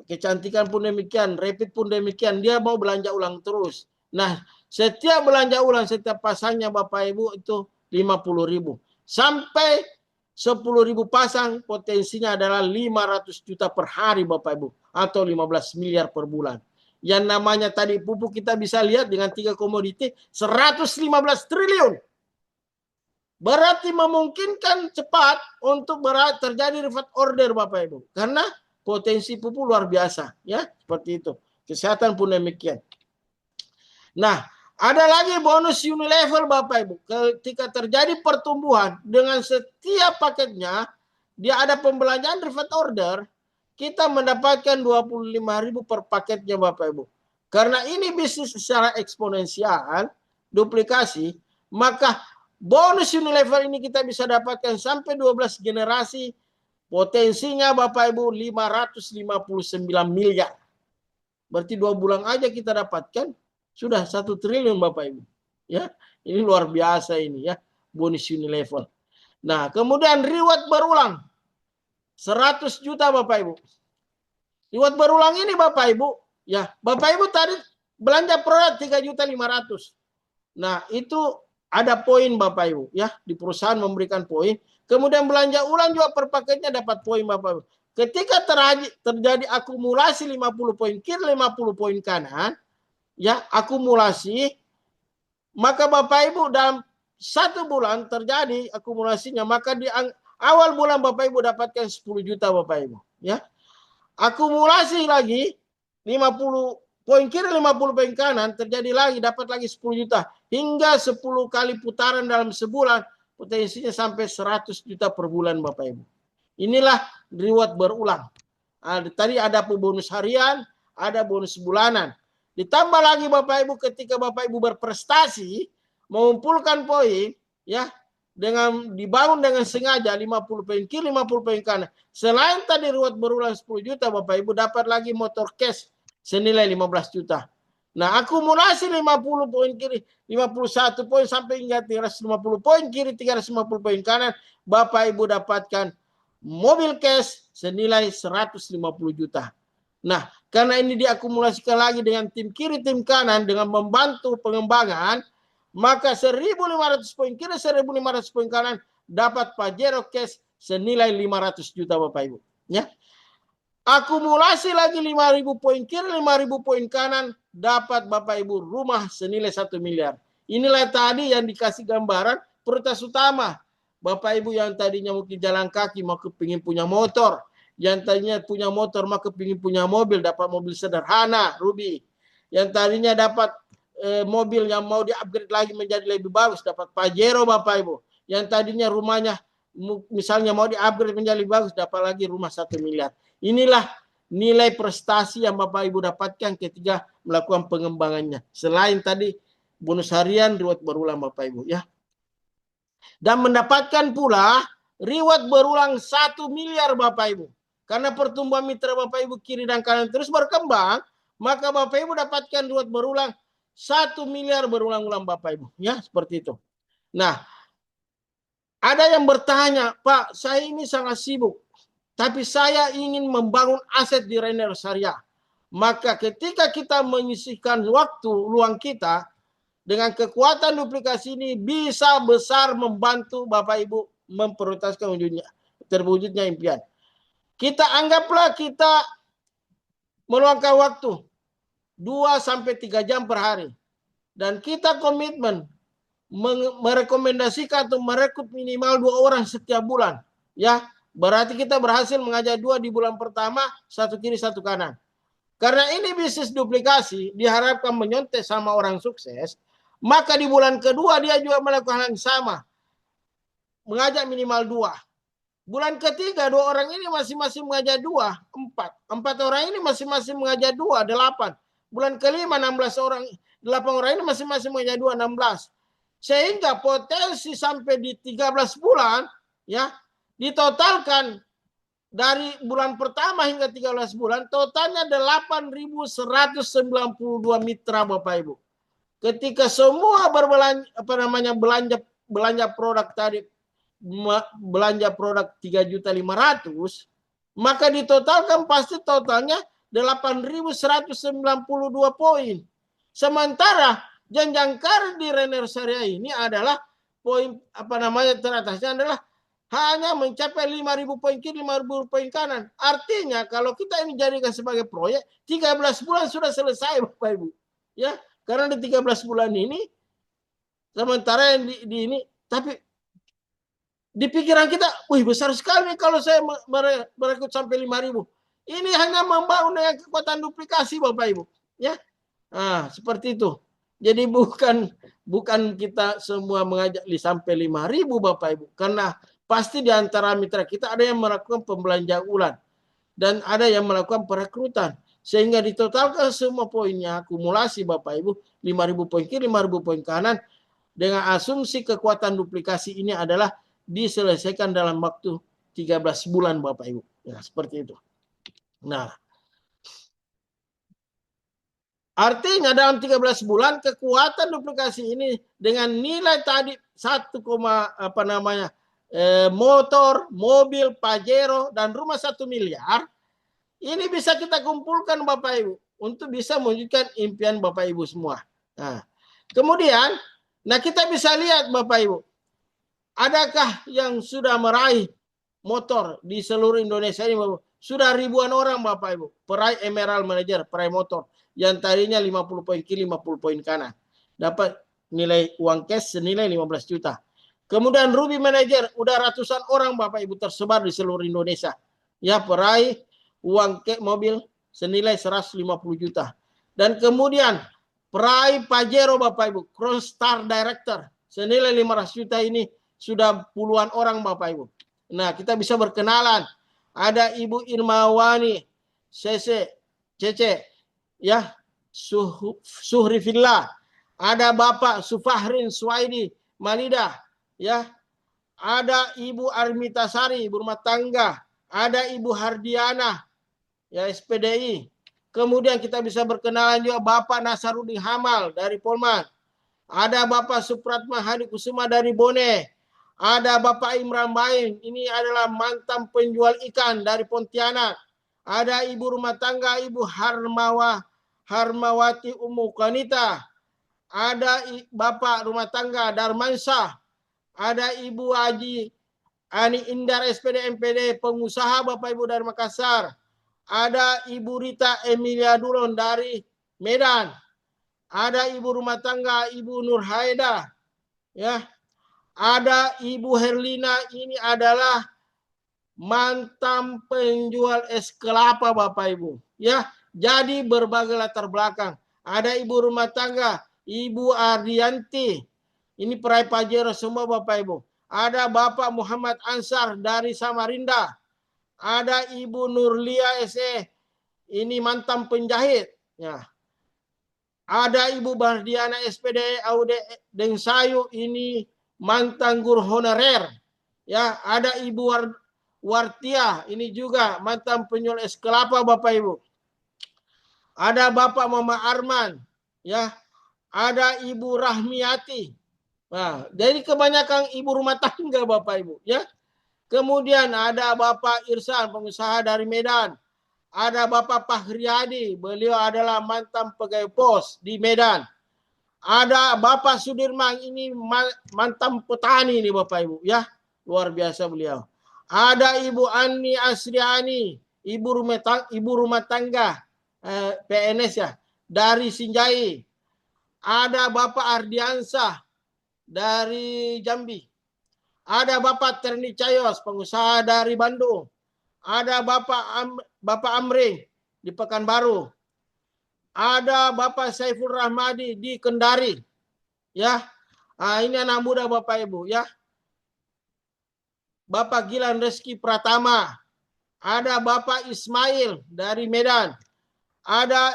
kecantikan pun demikian, rapid pun demikian, dia mau belanja ulang terus. Nah, setiap belanja ulang, setiap pasangnya, Bapak Ibu, itu 50.000. Sampai 10.000 pasang, potensinya adalah 500 juta per hari, Bapak Ibu. Atau 15 miliar per bulan. Yang namanya tadi pupuk kita bisa lihat dengan 3 komoditi, 115 triliun. Berarti memungkinkan cepat untuk terjadi reverse order, Bapak Ibu. Karena potensi pupuk luar biasa, ya, seperti itu. Kesehatan pun demikian. Nah, ada lagi bonus unilevel, Bapak Ibu. Ketika terjadi pertumbuhan dengan setiap paketnya, dia ada pembelanjaan reverse order, kita mendapatkan 25.000 per paketnya, Bapak Ibu. Karena ini bisnis secara eksponensial, duplikasi, maka bonus unilevel ini kita bisa dapatkan sampai 12 generasi. Potensinya, Bapak Ibu, 559 miliar. Berarti 2 bulan aja kita dapatkan sudah 1 triliun, Bapak Ibu. Ya, ini luar biasa ini, ya, bonus unilevel. Nah, kemudian reward berulang 100 juta, Bapak Ibu. Reward berulang ini, Bapak Ibu, ya, Bapak Ibu tadi belanja produk 3.500.000. Nah, itu ada poin, Bapak Ibu, ya, di perusahaan memberikan poin. Kemudian belanja ulang juga per paketnya dapat poin, Bapak Ibu. Ketika terjadi akumulasi 50 poin kiri, 50 poin kanan, ya, akumulasi, maka Bapak Ibu dalam 1 bulan terjadi akumulasinya, maka di awal bulan Bapak Ibu dapatkan 10 juta, Bapak Ibu, ya. Akumulasi lagi 50 poin kiri, 50 poin kanan, terjadi lagi, dapat lagi 10 juta. Hingga 10 kali putaran dalam sebulan, potensinya sampai 100 juta per bulan, Bapak Ibu. Inilah reward berulang. Tadi ada bonus harian, ada bonus bulanan. Ditambah lagi, Bapak Ibu, ketika Bapak Ibu berprestasi, mengumpulkan poin, ya, dengan dibangun dengan sengaja 50 poin kiri, 50 poin kanan. Selain tadi reward berulang 10 juta, Bapak Ibu dapat lagi motor cash senilai 15 juta. Nah, akumulasi 50 poin kiri, 51 poin sampai hingga 350 poin kiri, 350 poin kanan, Bapak Ibu dapatkan mobil cash senilai 150 juta. Nah, karena ini diakumulasikan lagi dengan tim kiri, tim kanan dengan membantu pengembangan, maka 1.500 poin kiri, 1.500 poin kanan dapat Pajero cash senilai 500 juta, Bapak Ibu. Ya. Akumulasi lagi 5.000 poin kiri, 5.000 poin kanan dapat Bapak Ibu rumah senilai 1 miliar. Inilah tadi yang dikasih gambaran prioritas utama. Bapak Ibu yang tadinya mungkin jalan kaki mau kepingin punya motor, yang tadinya punya motor mau kepingin punya mobil, dapat mobil sederhana, Ruby. Yang tadinya dapat mobil yang mau di-upgrade lagi menjadi lebih bagus, dapat Pajero, Bapak Ibu. Yang tadinya rumahnya misalnya mau di-upgrade menjadi lebih bagus, dapat lagi rumah 1 miliar. Inilah nilai prestasi yang Bapak Ibu dapatkan ketika melakukan pengembangannya. Selain tadi bonus harian, reward berulang Bapak Ibu ya. Dan mendapatkan pula reward berulang 1 miliar Bapak Ibu. Karena pertumbuhan mitra Bapak Ibu kiri dan kanan terus berkembang, maka Bapak Ibu dapatkan reward berulang 1 miliar berulang-ulang Bapak Ibu. Ya, seperti itu. Nah, ada yang bertanya, Pak, saya ini sangat sibuk, tapi saya ingin membangun aset di Rainier Syariah. Maka ketika kita menyisihkan waktu luang kita, dengan kekuatan duplikasi ini bisa besar membantu Bapak Ibu memprioritaskan terwujudnya impian. Kita anggaplah kita meluangkan waktu 2-3 jam per hari. Dan kita komitmen merekomendasikan atau merekrut minimal 2 orang setiap bulan. Ya, berarti kita berhasil mengajak 2 di bulan pertama, 1 kiri 1 kanan. Karena ini bisnis duplikasi diharapkan menyontek sama orang sukses, maka di bulan kedua dia juga melakukan hal yang sama. Mengajak minimal 2. Bulan ketiga 2 orang ini masing-masing mengajak 2, 4. 4 orang ini masing-masing mengajak 2, 8. Bulan kelima 16 orang, 8 orang ini masing-masing mengajak 2, 16. Sehingga potensi sampai di 13 bulan ya, ditotalkan dari bulan pertama hingga 13 bulan totalnya 8.192 mitra Bapak Ibu. Ketika semua belanja produk tadi, belanja produk 3.500.000, maka ditotalkan pasti totalnya 8.192 poin. Sementara jenjang karir di Rainier Syariah ini adalah poin teratasnya adalah hanya mencapai 5.000 poin kiri, 5.000 poin kanan. Artinya kalau kita ini jadikan sebagai proyek, 13 bulan sudah selesai Bapak Ibu. Ya, karena di 13 bulan ini, sementara yang di ini, tapi di pikiran kita, wih besar sekali kalau saya merekrut sampai 5.000. Ini hanya membangun dengan kekuatan duplikasi Bapak Ibu. Ya, seperti itu. Jadi bukan kita semua mengajak sampai 5.000 Bapak Ibu. Karena pasti di antara mitra kita ada yang melakukan pembelanjaan dan ada yang melakukan perekrutan. Sehingga ditotalkan semua poinnya, akumulasi Bapak Ibu, 5.000 poin kiri, 5.000 poin kanan, dengan asumsi kekuatan duplikasi ini adalah diselesaikan dalam waktu 13 bulan Bapak Ibu. Ya, seperti itu. Nah, artinya dalam 13 bulan kekuatan duplikasi ini dengan nilai tadi 1, motor, mobil, Pajero, dan rumah 1 miliar, ini bisa kita kumpulkan Bapak Ibu untuk bisa mewujudkan impian Bapak Ibu semua. Nah, kemudian, kita bisa lihat Bapak Ibu, adakah yang sudah meraih motor di seluruh Indonesia ini Bapak? Sudah ribuan orang Bapak Ibu peraih Emerald Manager, peraih motor yang tadinya 50 poin kiri, 50 poin kanan. Dapat nilai uang cash senilai 15 juta. Kemudian Ruby Manager, udah ratusan orang Bapak Ibu tersebar di seluruh Indonesia. Ya, peraih uang cash mobil senilai 150 juta. Dan kemudian peraih Pajero Bapak Ibu, Cross Star Director senilai 500 juta ini sudah puluhan orang Bapak Ibu. Nah, kita bisa berkenalan. Ada Ibu Irmawani Cece, ya, Suhri Villa. Ada Bapak Sufahrin Suwaidi Malida, ya. Ada Ibu Armitasari, ibu rumah tangga. Ada Ibu Hardiana, ya, SPDI. Kemudian kita bisa berkenalan juga Bapak Nasarudin Hamal dari Polman. Ada Bapak Supratma Hadi Kusuma dari Bone. Ada Bapak Imran Bain, ini adalah mantan penjual ikan dari Pontianak. Ada ibu rumah tangga Ibu Harmawati Umu Kanita. Ada Bapak rumah tangga Darmansyah. Ada Ibu Haji Ani Indar SPD MPD, pengusaha Bapak Ibu dari Makassar. Ada Ibu Rita Emilia Dulon dari Medan. Ada ibu rumah tangga Ibu Nur Haida, ya. Ada Ibu Herlina, ini adalah mantan penjual es kelapa Bapak Ibu, ya. Jadi berbagai latar belakang. Ada ibu rumah tangga Ibu Ardianti, ini peraih Pajero semua Bapak Ibu. Ada Bapak Muhammad Ansar dari Samarinda. Ada Ibu Nurlia SE ini mantan penjahit. Ya. Ada Ibu Bardiana SPD Aude Dengsayu, ini mantan guru honorer. Ya, ada Ibu Wartia, ini juga mantan penjual es kelapa Bapak Ibu. Ada Bapak Mama Arman, ya. Ada Ibu Rahmiati. Nah, jadi kebanyakan ibu rumah tangga Bapak Ibu, ya. Kemudian ada Bapak Irsan, pengusaha dari Medan. Ada Bapak Fahriadi, beliau adalah mantan pegawai pos di Medan. Ada Bapak Sudirman, ini mantan petani nih Bapak Ibu, ya. Luar biasa beliau. Ada Ibu Ani Asriani, ibu rumah tangga PNS ya, dari Sinjai. Ada Bapak Ardiansah dari Jambi. Ada Bapak Terni Cayos, pengusaha dari Bandung. Ada Bapak Amring di Pekanbaru. Ada Bapak Saiful Rahmadi di Kendari. Ya. Nah, ini anak muda Bapak Ibu, ya. Bapak Gilan Reski Pratama. Ada Bapak Ismail dari Medan. Ada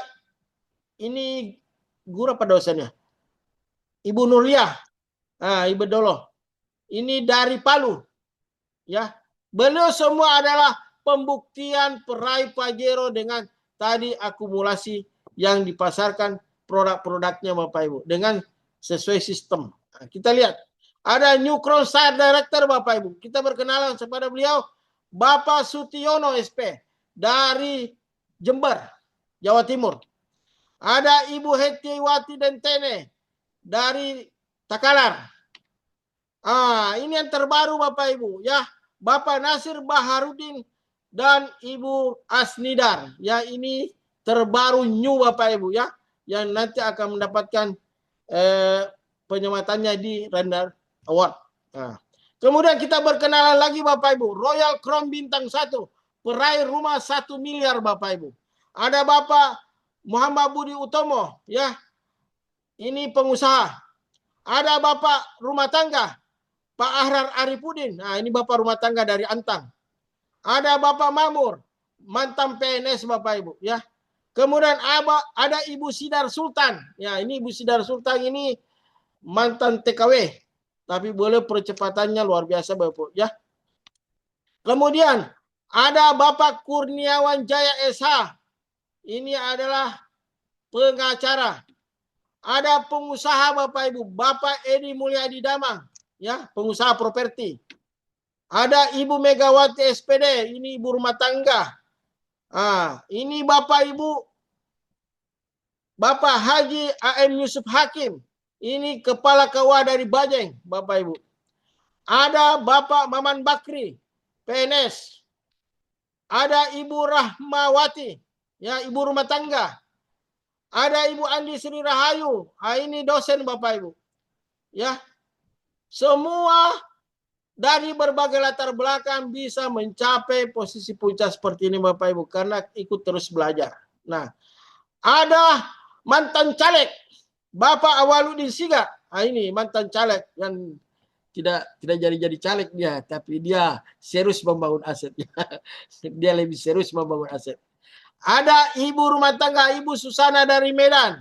ini guru apa dosennya? Ibu Nurliah. Nah, Ibu Dolo. Ini dari Palu. Ya. Beliau semua adalah pembuktian peraih Pajero dengan tadi akumulasi yang dipasarkan produk-produknya Bapak Ibu dengan sesuai sistem. Nah, kita lihat. Ada New Crown Site Director Bapak Ibu. Kita berkenalan kepada beliau Bapak Sutiono SP dari Jember, Jawa Timur. Ada Ibu Hetiwati Dentene dari Takalar. Ini yang terbaru Bapak Ibu, ya. Bapak Nasir Baharudin dan Ibu Asnidar. Ya, ini terbaru new Bapak Ibu, ya. Yang nanti akan mendapatkan penyematannya di Render Award. Nah. Kemudian kita berkenalan lagi Bapak Ibu. Royal Crown Bintang 1. Peraih rumah 1 miliar Bapak Ibu. Ada Bapak Muhammad Budi Utomo, ya. Ini pengusaha. Ada Bapak rumah tangga Pak Ahrar Arifudin. Nah, ini Bapak rumah tangga dari Antang. Ada Bapak Mamur, mantan PNS Bapak Ibu, ya. Kemudian ada Ibu Sidar Sultan. Ya, ini Ibu Sidar Sultan ini mantan TKW. Tapi boleh percepatannya luar biasa Bapak Ibu, ya. Kemudian ada Bapak Kurniawan Jaya SH. Ini adalah pengacara. Ada pengusaha Bapak Ibu, Bapak Edi Mulyadi Damang, ya, pengusaha properti. Ada Ibu Megawati SPD, ini ibu rumah tangga. Ini Bapak Ibu, Bapak Haji AM Yusuf Hakim, ini kepala KUA dari Bajeng, Bapak Ibu. Ada Bapak Maman Bakri, PNS. Ada Ibu Rahmawati, ya, ibu rumah tangga. Ada Ibu Andi Sri Rahayu, ini dosen Bapak Ibu. Ya. Semua dari berbagai latar belakang bisa mencapai posisi puncak seperti ini Bapak Ibu karena ikut terus belajar. Nah, ada mantan caleg Bapak Awaludin Siga. Ini mantan caleg yang tidak jadi caleg dia, tapi dia serius membangun aset. Dia lebih serius membangun aset. Ada ibu rumah tangga Ibu Susana dari Medan.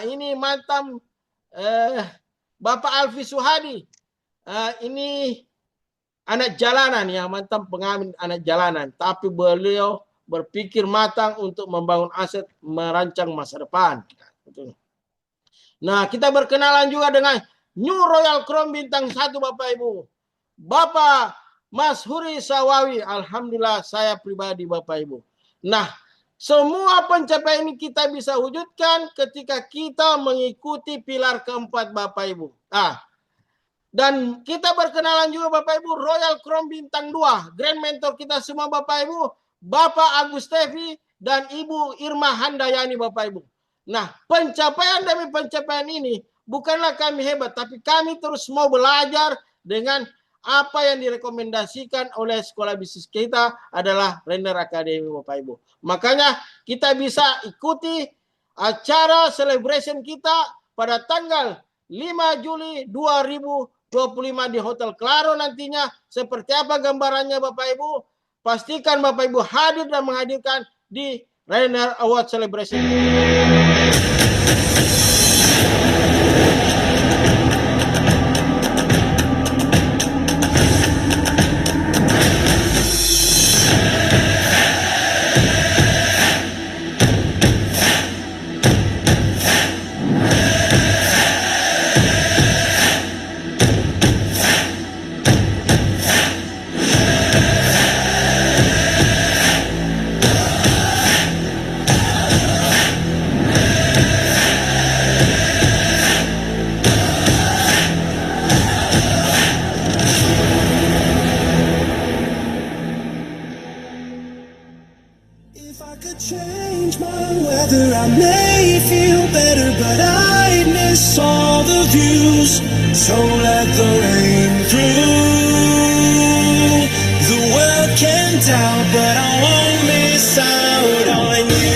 Ini mantan Bapak Alfi Suhadi. Ini anak jalanan ya, mantan pengamen anak jalanan. Tapi beliau berpikir matang untuk membangun aset, merancang masa depan. Nah, kita berkenalan juga dengan New Royal Crown Bintang 1 Bapak Ibu. Bapak Mas Huri Sawawi. Alhamdulillah saya pribadi Bapak Ibu. Nah, semua pencapaian ini kita bisa wujudkan ketika kita mengikuti pilar keempat Bapak Ibu. Dan kita berkenalan juga Bapak Ibu Royal Crown Bintang 2. Grand Mentor kita semua Bapak Ibu. Bapak Agus Tevi dan Ibu Irma Handayani Bapak Ibu. Nah, pencapaian demi pencapaian ini bukanlah kami hebat. Tapi kami terus mau belajar dengan apa yang direkomendasikan oleh sekolah bisnis kita adalah Render Academy Bapak Ibu. Makanya kita bisa ikuti acara celebration kita pada tanggal 5 Juli 2025 di Hotel Claro nantinya. Seperti apa gambarannya Bapak Ibu? Pastikan Bapak Ibu hadir dan menghadirkan di Rainer Award Celebration. If I could change my weather, I may feel better, but I'd miss all the views. So let the rain through. The world can doubt, but I won't miss out on you.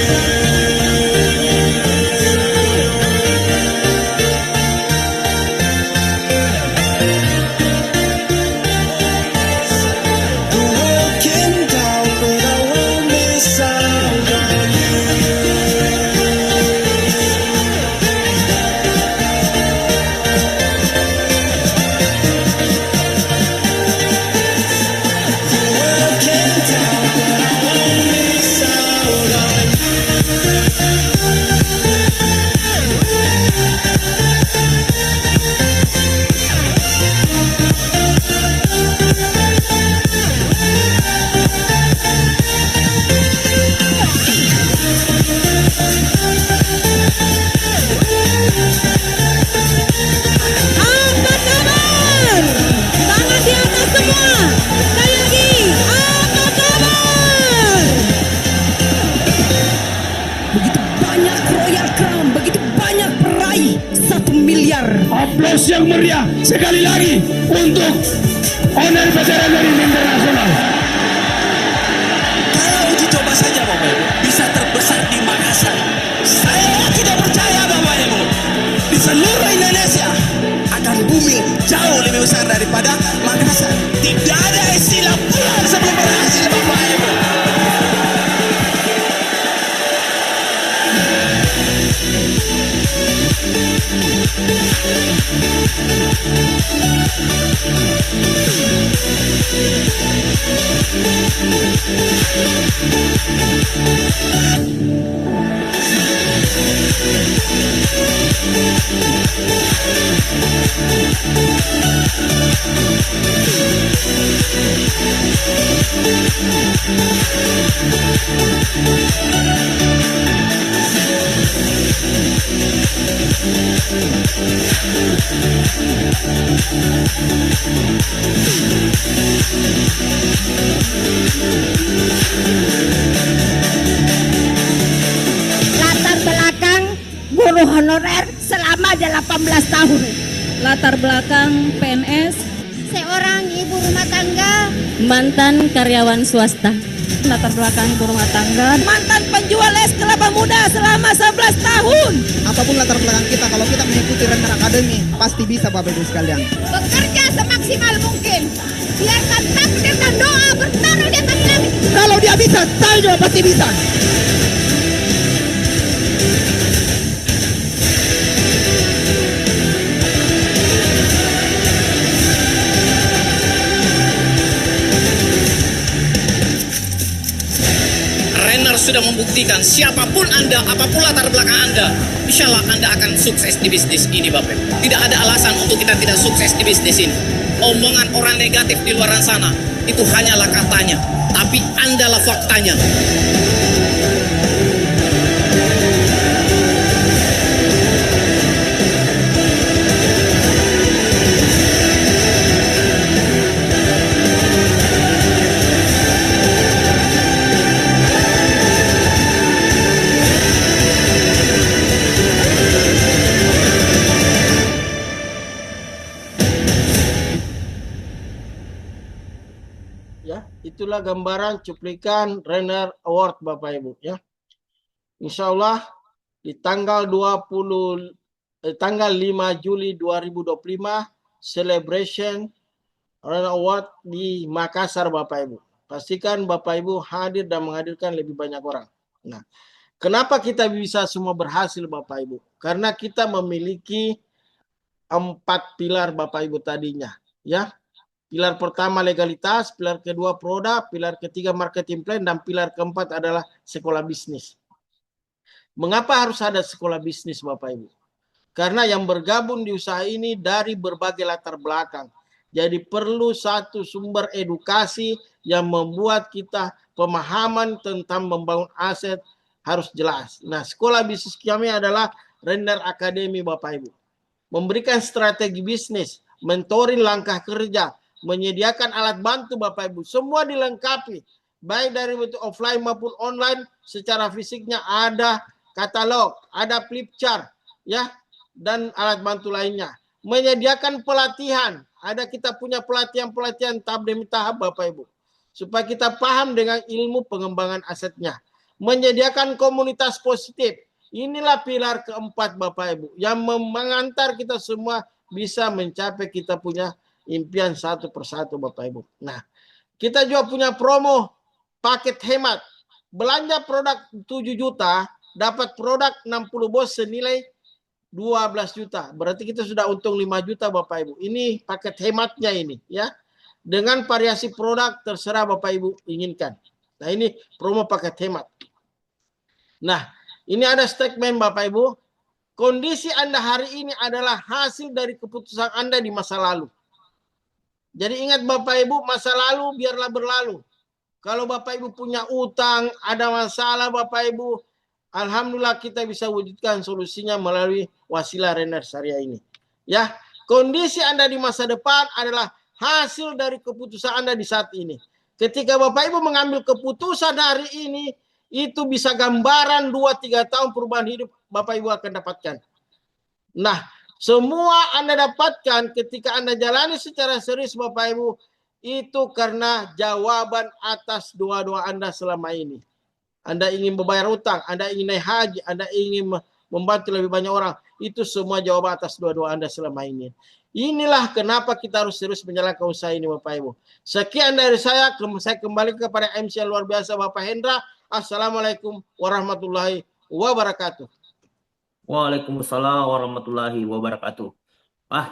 The world can doubt, but I won't miss out on you. The world can doubt, but I won't miss out on you. Apa kabar? Tangan di atas semua. Sekali lagi, apa kabar? Begitu banyak Royal Crown, begitu banyak peraih 1 miliar. Aplaus yang meriah sekali lagi untuk owner veteran dari internasional. Kalau uji coba saja Bapak Ibu bisa terbesar di Makassar. Saya tidak percaya Bapak Ibu di seluruh Indonesia akan booming jauh lebih besar daripada Makassar. Tidak ada istilah pulang sebelum berhasil Bapak Ibu. Latar belakang guru honorer selama 18 tahun. Latar belakang PNS, seorang ibu rumah tangga, mantan karyawan swasta. Latar belakang ibu rumah tangga, mantan penjual es kelapa muda selama 11 tahun. Apapun latar belakang kita, kalau kita mengikuti Rainer Academy, pasti bisa Bapak Ibu sekalian. Bekerja semaksimal mungkin. Biarkan takdir dan doa bertaruh di atas langit. Kalau dia bisa, saya juga pasti bisa. Rainer sudah membuktikan siapapun Anda, apapun latar belakang Anda, insya Allah Anda akan sukses di bisnis ini Bapak Ibu. Tidak ada alasan untuk kita tidak sukses di bisnis ini. Omongan orang negatif di luar sana itu hanyalah katanya, tapi Andalah faktanya. Ya, itulah gambaran cuplikan Rainer Award Bapak Ibu ya. Insya Allah di tanggal 5 Juli 2025 celebration Rainer Award di Makassar Bapak Ibu. Pastikan Bapak Ibu hadir dan menghadirkan lebih banyak orang. Nah, kenapa kita bisa semua berhasil Bapak Ibu? Karena kita memiliki 4 pilar Bapak Ibu tadinya, ya. Pilar pertama legalitas, pilar kedua produk, pilar ketiga marketing plan, dan pilar keempat adalah sekolah bisnis. Mengapa harus ada sekolah bisnis Bapak Ibu? Karena yang bergabung di usaha ini dari berbagai latar belakang. Jadi perlu satu sumber edukasi yang membuat kita pemahaman tentang membangun aset harus jelas. Nah, sekolah bisnis kami adalah Render Academy Bapak Ibu. Memberikan strategi bisnis, mentoring langkah kerja, menyediakan alat bantu Bapak Ibu. Semua dilengkapi. Baik dari bentuk offline maupun online, secara fisiknya ada katalog, ada flip chart, ya, dan alat bantu lainnya. Menyediakan pelatihan, ada kita punya pelatihan-pelatihan tahap demi tahap Bapak Ibu, supaya kita paham dengan ilmu pengembangan asetnya. Menyediakan komunitas positif, inilah pilar keempat Bapak Ibu, yang mengantar kita semua bisa mencapai kita punya impian satu persatu Bapak Ibu. Nah, kita juga punya promo paket hemat. Belanja produk 7 juta, dapat produk 60 bos senilai 12 juta. Berarti kita sudah untung 5 juta Bapak Ibu. Ini paket hematnya ini, ya. Dengan variasi produk terserah Bapak Ibu inginkan. Nah, ini promo paket hemat. Nah, ini ada statement Bapak Ibu. Kondisi Anda hari ini adalah hasil dari keputusan Anda di masa lalu. Jadi ingat Bapak Ibu, masa lalu biarlah berlalu. Kalau Bapak Ibu punya utang, ada masalah Bapak Ibu, alhamdulillah kita bisa wujudkan solusinya melalui wasilah Render Syariah ini. Ya, kondisi Anda di masa depan adalah hasil dari keputusan Anda di saat ini. Ketika Bapak Ibu mengambil keputusan hari ini, itu bisa gambaran 2-3 tahun perubahan hidup Bapak Ibu akan dapatkan. Nah, semua Anda dapatkan ketika Anda jalani secara serius Bapak Ibu, itu karena jawaban atas doa-doa Anda selama ini. Anda ingin membayar utang, Anda ingin naik haji, Anda ingin membantu lebih banyak orang. Itu semua jawaban atas doa-doa Anda selama ini. Inilah kenapa kita harus serius menjalankan usaha ini Bapak Ibu. Sekian dari saya kembali kepada MC yang luar biasa Bapak Hendra. Assalamualaikum warahmatullahi wabarakatuh. Waalaikumsalam warahmatullahi wabarakatuh.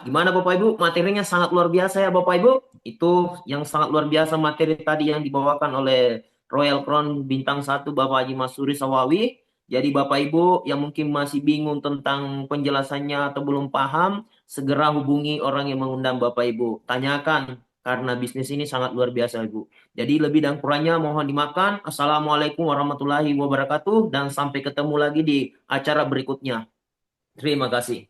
Gimana Bapak Ibu? Materinya sangat luar biasa ya Bapak Ibu. Itu yang sangat luar biasa materi tadi yang dibawakan oleh Royal Crown Bintang 1 Bapak Haji Masuri Sawawi. Jadi Bapak Ibu yang mungkin masih bingung tentang penjelasannya atau belum paham, segera hubungi orang yang mengundang Bapak Ibu. Tanyakan, karena bisnis ini sangat luar biasa Ibu. Jadi lebih dan kurangnya mohon dimakan. Assalamualaikum warahmatullahi wabarakatuh. Dan sampai ketemu lagi di acara berikutnya. Terima kasih.